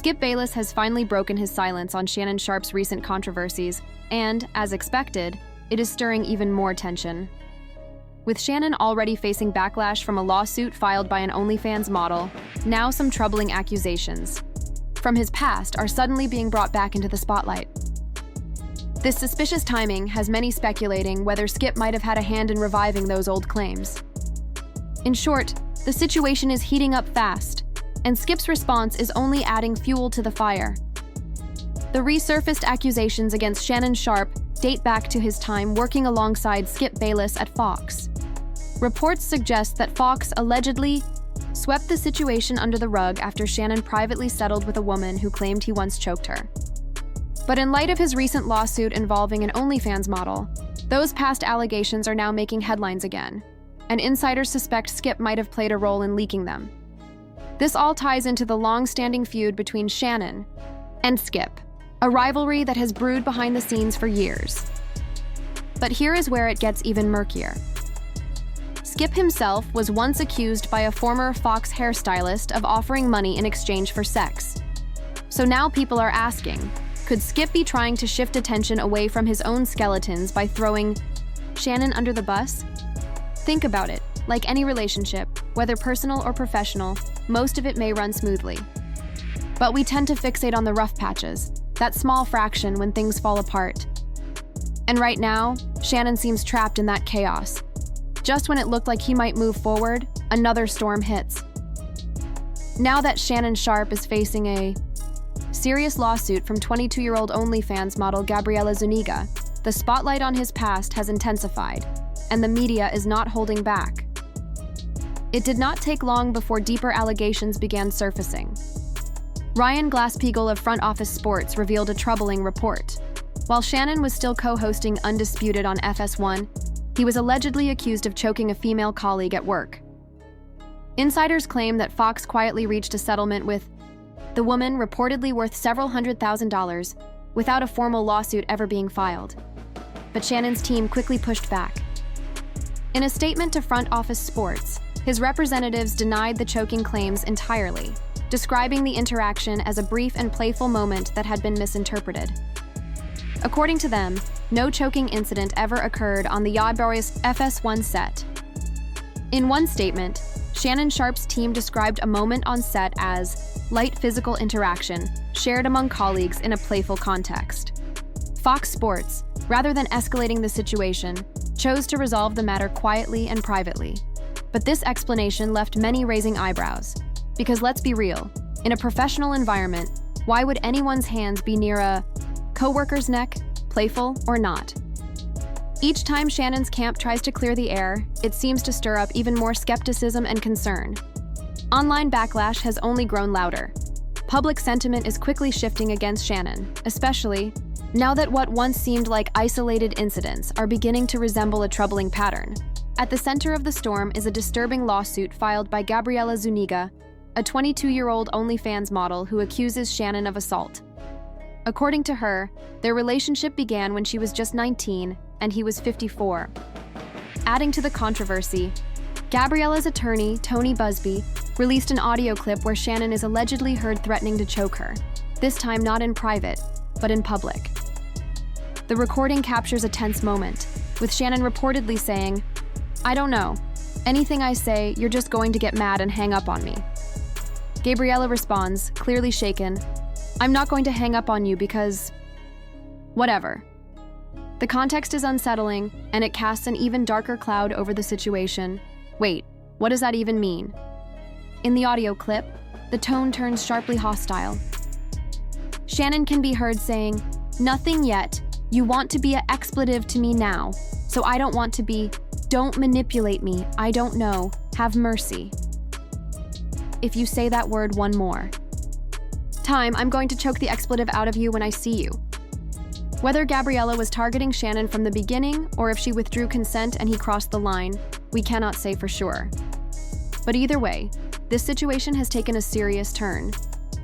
Skip Bayless has finally broken his silence on Shannon Sharpe's recent controversies, and, as expected, it is stirring even more tension. With Shannon already facing backlash from a lawsuit filed by an OnlyFans model, now some troubling accusations from his past are suddenly being brought back into the spotlight. This suspicious timing has many speculating whether Skip might have had a hand in reviving those old claims. In short, the situation is heating up fast, and Skip's response is only adding fuel to the fire. The resurfaced accusations against Shannon Sharpe date back to his time working alongside Skip Bayless at Fox. Reports suggest that Fox allegedly swept the situation under the rug after Shannon privately settled with a woman who claimed he once choked her. But in light of his recent lawsuit involving an OnlyFans model, those past allegations are now making headlines again, and insiders suspect Skip might have played a role in leaking them. This all ties into the long-standing feud between Shannon and Skip, a rivalry that has brewed behind the scenes for years. But here is where it gets even murkier. Skip himself was once accused by a former Fox hairstylist of offering money in exchange for sex. So now people are asking, could Skip be trying to shift attention away from his own skeletons by throwing Shannon under the bus? Think about it. Like any relationship, whether personal or professional, most of it may run smoothly. But we tend to fixate on the rough patches, that small fraction when things fall apart. And right now, Shannon seems trapped in that chaos. Just when it looked like he might move forward, another storm hits. Now that Shannon Sharpe is facing a serious lawsuit from 22-year-old OnlyFans model Gabriela Zuniga, the spotlight on his past has intensified, and the media is not holding back. It did not take long before deeper allegations began surfacing. Ryan Glasspiegel of Front Office Sports revealed a troubling report. While Shannon was still co-hosting Undisputed on FS1, he was allegedly accused of choking a female colleague at work. Insiders claim that Fox quietly reached a settlement with the woman, reportedly worth several $100,000, without a formal lawsuit ever being filed. But Shannon's team quickly pushed back. In a statement to Front Office Sports, his representatives denied the choking claims entirely, describing the interaction as a brief and playful moment that had been misinterpreted. According to them, no choking incident ever occurred on the Yardboys FS1 set. In one statement, Shannon Sharpe's team described a moment on set as light physical interaction shared among colleagues in a playful context. Fox Sports, rather than escalating the situation, chose to resolve the matter quietly and privately. But this explanation left many raising eyebrows. Because let's be real, in a professional environment, why would anyone's hands be near a coworker's neck, playful or not? Each time Shannon's camp tries to clear the air, it seems to stir up even more skepticism and concern. Online backlash has only grown louder. Public sentiment is quickly shifting against Shannon, especially now that what once seemed like isolated incidents are beginning to resemble a troubling pattern. At the center of the storm is a disturbing lawsuit filed by Gabriela Zuniga, a 22-year-old OnlyFans model who accuses Shannon of assault. According to her, their relationship began when she was just 19 and he was 54. Adding to the controversy, Gabriela's attorney, Tony Busby, released an audio clip where Shannon is allegedly heard threatening to choke her, this time not in private, but in public. The recording captures a tense moment, with Shannon reportedly saying, "I don't know. Anything I say, you're just going to get mad and hang up on me." Gabriela responds, clearly shaken, "I'm not going to hang up on you because whatever." The context is unsettling, and it casts an even darker cloud over the situation. Wait, what does that even mean? In the audio clip, the tone turns sharply hostile. Shannon can be heard saying, "Nothing yet. You want to be an expletive to me now, so I don't want to be. Don't manipulate me. I don't know. Have mercy. If you say that word one more time, I'm going to choke the expletive out of you when I see you." Whether Gabriela was targeting Shannon from the beginning or if she withdrew consent and he crossed the line, we cannot say for sure. But either way, this situation has taken a serious turn.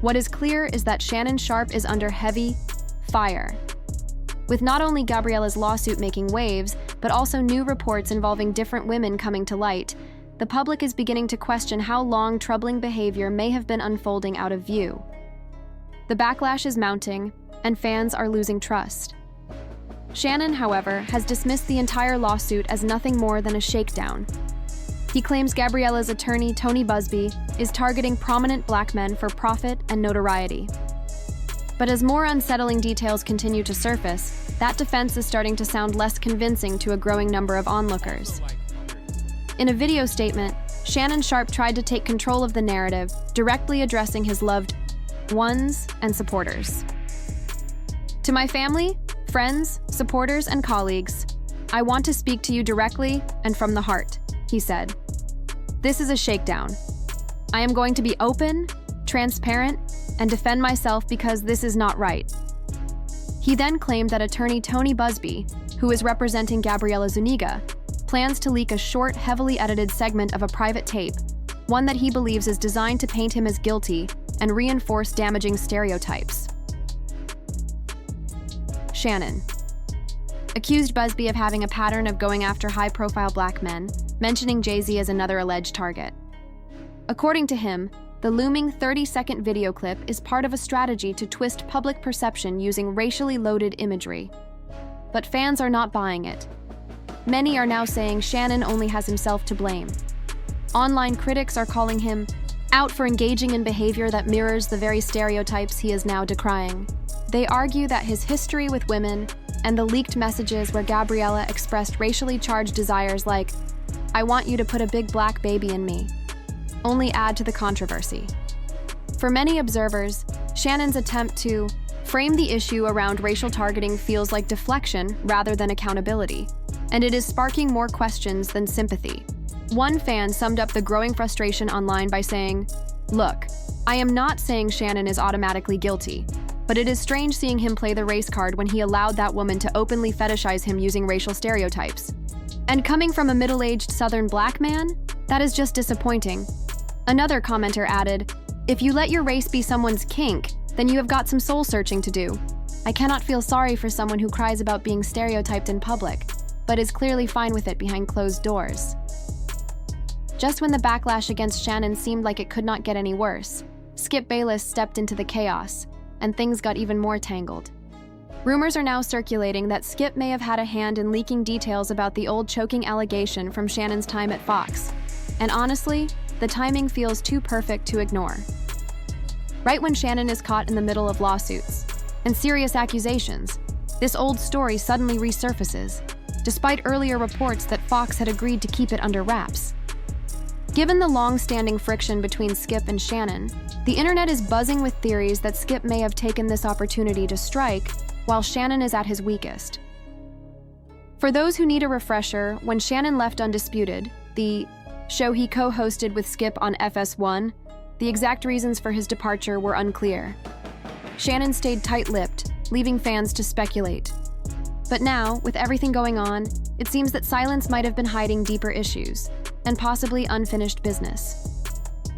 What is clear is that Shannon Sharpe is under heavy fire. With not only Gabriela's lawsuit making waves, but also new reports involving different women coming to light, the public is beginning to question how long troubling behavior may have been unfolding out of view. The backlash is mounting, and fans are losing trust. Shannon, however, has dismissed the entire lawsuit as nothing more than a shakedown. He claims Gabriella's attorney, Tony Busby, is targeting prominent black men for profit and notoriety. But as more unsettling details continue to surface, that defense is starting to sound less convincing to a growing number of onlookers. In a video statement, Shannon Sharpe tried to take control of the narrative, directly addressing his loved ones and supporters. To my family, friends, supporters, and colleagues, I want to speak to you directly and from the heart, he said. This is a shakedown. I am going to be open, transparent, and defend myself because this is not right. He then claimed that attorney Tony Busby, who is representing Gabriella Zuniga, plans to leak a short, heavily edited segment of a private tape, one that he believes is designed to paint him as guilty and reinforce damaging stereotypes. Shannon accused Busby of having a pattern of going after high-profile black men, mentioning Jay-Z as another alleged target. According to him, the looming 30-second video clip is part of a strategy to twist public perception using racially loaded imagery. But fans are not buying it. Many are now saying Shannon only has himself to blame. Online critics are calling him out for engaging in behavior that mirrors the very stereotypes he is now decrying. They argue that his history with women and the leaked messages where Gabriella expressed racially charged desires like, "I want you to put a big black baby in me," only add to the controversy. For many observers, Shannon's attempt to frame the issue around racial targeting feels like deflection rather than accountability, and it is sparking more questions than sympathy. One fan summed up the growing frustration online by saying, "Look, I am not saying Shannon is automatically guilty, but it is strange seeing him play the race card when he allowed that woman to openly fetishize him using racial stereotypes. And coming from a middle-aged Southern black man, that is just disappointing." Another commenter added, "If you let your race be someone's kink, then you have got some soul-searching to do. I cannot feel sorry for someone who cries about being stereotyped in public, but is clearly fine with it behind closed doors." Just when the backlash against Shannon seemed like it could not get any worse, Skip Bayless stepped into the chaos, and things got even more tangled. Rumors are now circulating that Skip may have had a hand in leaking details about the old choking allegation from Shannon's time at Fox. And honestly, the timing feels too perfect to ignore. Right when Shannon is caught in the middle of lawsuits and serious accusations, this old story suddenly resurfaces, despite earlier reports that Fox had agreed to keep it under wraps. Given the long-standing friction between Skip and Shannon, the internet is buzzing with theories that Skip may have taken this opportunity to strike while Shannon is at his weakest. For those who need a refresher, when Shannon left Undisputed, the show he co-hosted with Skip on FS1, the exact reasons for his departure were unclear. Shannon stayed tight-lipped, leaving fans to speculate. But now, with everything going on, it seems that silence might have been hiding deeper issues, and possibly unfinished business.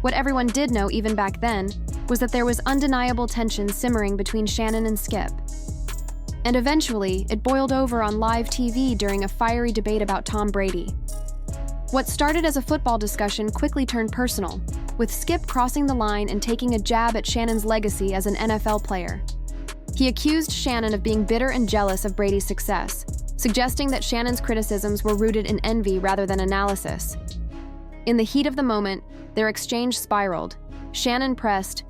What everyone did know even back then was that there was undeniable tension simmering between Shannon and Skip. And eventually, it boiled over on live TV during a fiery debate about Tom Brady. What started as a football discussion quickly turned personal, with Skip crossing the line and taking a jab at Shannon's legacy as an NFL player. He accused Shannon of being bitter and jealous of Brady's success, suggesting that Shannon's criticisms were rooted in envy rather than analysis. In the heat of the moment, their exchange spiraled. Shannon pressed,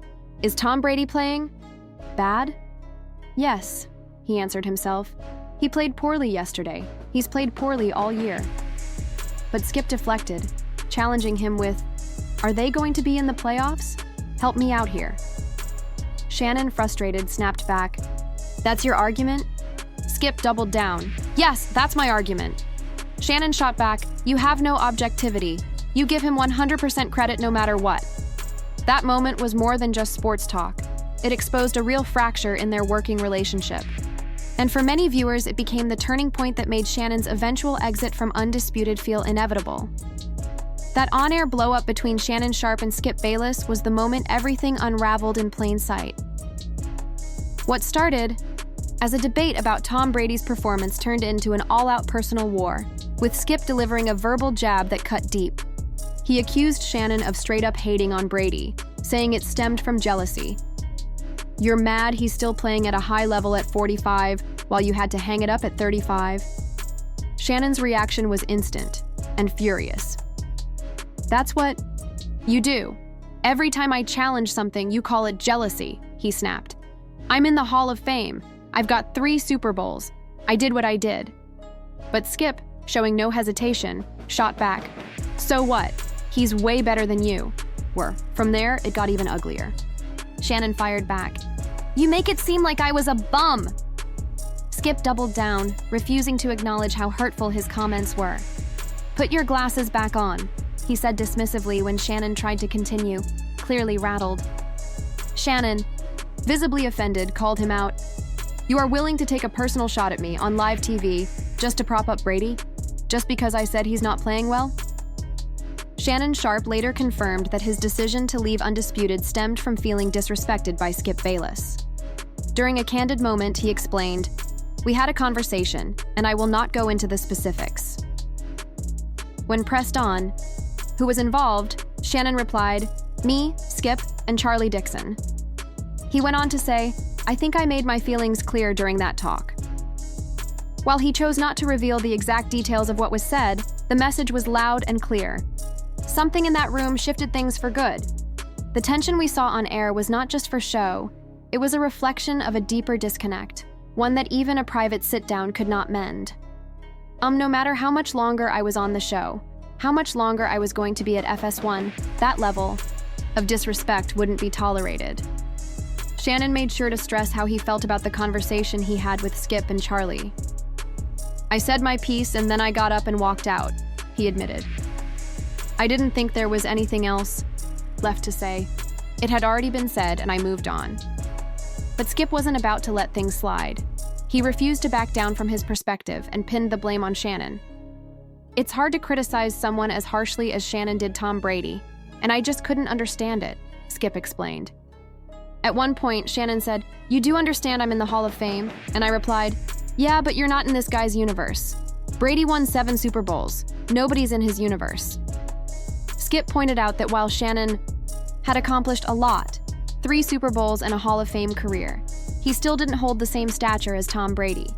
"Is Tom Brady playing bad?" "Yes," he answered himself. "He played poorly yesterday. He's played poorly all year." But Skip deflected, challenging him with, "Are they going to be in the playoffs? Help me out here." Shannon, frustrated, snapped back, "That's your argument?" Skip doubled down. "Yes, that's my argument." Shannon shot back, "You have no objectivity. You give him 100% credit no matter what." That moment was more than just sports talk. It exposed a real fracture in their working relationship. And for many viewers, it became the turning point that made Shannon's eventual exit from Undisputed feel inevitable. That on-air blow-up between Shannon Sharpe and Skip Bayless was the moment everything unraveled in plain sight. What started as a debate about Tom Brady's performance turned into an all-out personal war, with Skip delivering a verbal jab that cut deep. He accused Shannon of straight-up hating on Brady, saying it stemmed from jealousy. You're mad he's still playing at a high level at 45 while you had to hang it up at 35? Shannon's reaction was instant and furious. That's what you do. Every time I challenge something, you call it jealousy, he snapped. I'm in the Hall of Fame. I've got 3 Super Bowls. I did what I did. But Skip, showing no hesitation, shot back. So what? He's way better than you were. From there, it got even uglier. Shannon fired back. You make it seem like I was a bum. Skip doubled down, refusing to acknowledge how hurtful his comments were. Put your glasses back on, he said dismissively when Shannon tried to continue, clearly rattled. Shannon, visibly offended, called him out. You are willing to take a personal shot at me on live TV just to prop up Brady? Just because I said he's not playing well? Shannon Sharpe later confirmed that his decision to leave Undisputed stemmed from feeling disrespected by Skip Bayless. During a candid moment, he explained, "We had a conversation, and I will not go into the specifics." When pressed on, who was involved, Shannon replied, "Me, Skip, and Charlie Dixon." He went on to say, "I think I made my feelings clear during that talk." While he chose not to reveal the exact details of what was said, the message was loud and clear. Something in that room shifted things for good. The tension we saw on air was not just for show, it was a reflection of a deeper disconnect, one that even a private sit-down could not mend. No matter how much longer I was on the show, how much longer I was going to be at FS1, that level of disrespect wouldn't be tolerated. Shannon made sure to stress how he felt about the conversation he had with Skip and Charlie. I said my piece and then I got up and walked out, he admitted. I didn't think there was anything else left to say. It had already been said and I moved on. But Skip wasn't about to let things slide. He refused to back down from his perspective and pinned the blame on Shannon. It's hard to criticize someone as harshly as Shannon did Tom Brady, and I just couldn't understand it, Skip explained. At one point, Shannon said, "You do understand I'm in the Hall of Fame?" And I replied, "Yeah, but you're not in this guy's universe. Brady won 7 Super Bowls. Nobody's in his universe." Skip pointed out that while Shannon had accomplished a lot, 3 Super Bowls and a Hall of Fame career, he still didn't hold the same stature as Tom Brady.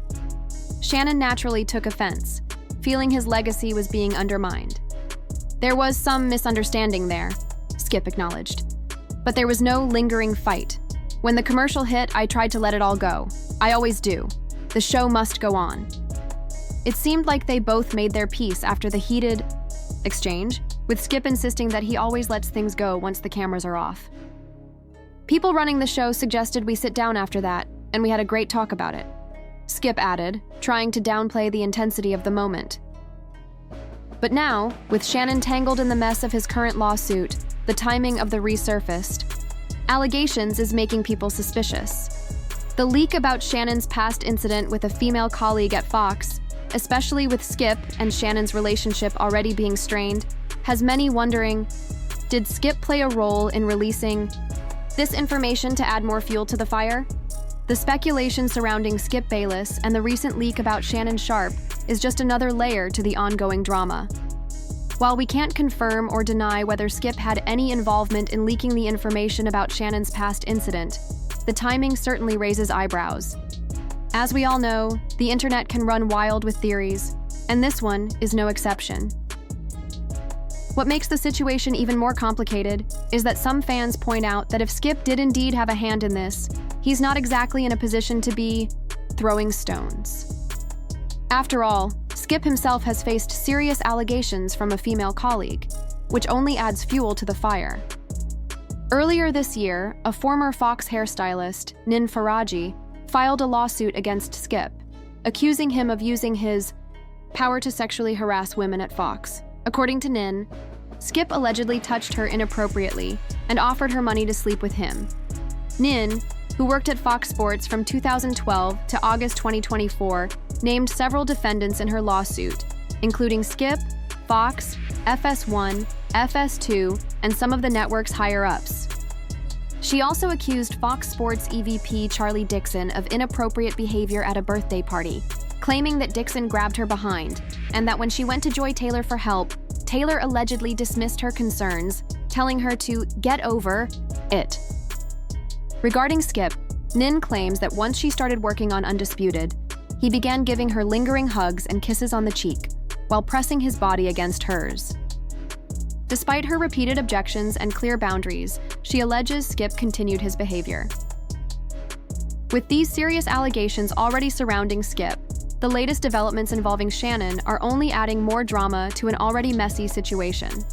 Shannon naturally took offense, feeling his legacy was being undermined. There was some misunderstanding there, Skip acknowledged. But there was no lingering fight. When the commercial hit, I tried to let it all go. I always do. The show must go on. It seemed like they both made their peace after the heated exchange, with Skip insisting that he always lets things go once the cameras are off. People running the show suggested we sit down after that, and we had a great talk about it, Skip added, trying to downplay the intensity of the moment. But now, with Shannon tangled in the mess of his current lawsuit, the timing of the resurfaced allegations is making people suspicious. The leak about Shannon's past incident with a female colleague at Fox, especially with Skip and Shannon's relationship already being strained, has many wondering, did Skip play a role in releasing this information to add more fuel to the fire? The speculation surrounding Skip Bayless and the recent leak about Shannon Sharpe is just another layer to the ongoing drama. While we can't confirm or deny whether Skip had any involvement in leaking the information about Shannon's past incident, the timing certainly raises eyebrows. As we all know, the internet can run wild with theories, and this one is no exception. What makes the situation even more complicated is that some fans point out that if Skip did indeed have a hand in this, he's not exactly in a position to be throwing stones. After all, Skip himself has faced serious allegations from a female colleague, which only adds fuel to the fire. Earlier this year, a former Fox hairstylist, Nin Faraji, filed a lawsuit against Skip, accusing him of using his power to sexually harass women at Fox. According to Nin, Skip allegedly touched her inappropriately and offered her money to sleep with him. Nin, who worked at Fox Sports from 2012 to August 2024, named several defendants in her lawsuit, including Skip, Fox, FS1, FS2, and some of the network's higher-ups. She also accused Fox Sports EVP Charlie Dixon of inappropriate behavior at a birthday party, claiming that Dixon grabbed her behind, and that when she went to Joy Taylor for help, Taylor allegedly dismissed her concerns, telling her to get over it. Regarding Skip, Nin claims that once she started working on Undisputed, he began giving her lingering hugs and kisses on the cheek, while pressing his body against hers. Despite her repeated objections and clear boundaries, she alleges Skip continued his behavior. With these serious allegations already surrounding Skip, the latest developments involving Shannon are only adding more drama to an already messy situation.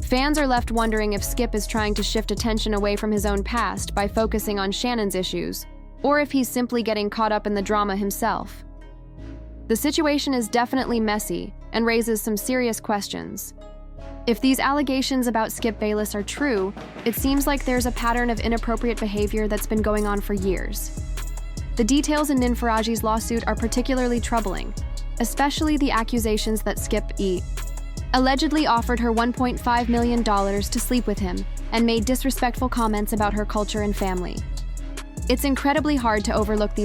Fans are left wondering if Skip is trying to shift attention away from his own past by focusing on Shannon's issues, or if he's simply getting caught up in the drama himself. The situation is definitely messy and raises some serious questions. If these allegations about Skip Bayless are true, it seems like there's a pattern of inappropriate behavior that's been going on for years. The details in Nin Faraji's lawsuit are particularly troubling, especially the accusations that Skip allegedly offered her $1.5 million to sleep with him and made disrespectful comments about her culture and family. It's incredibly hard to overlook these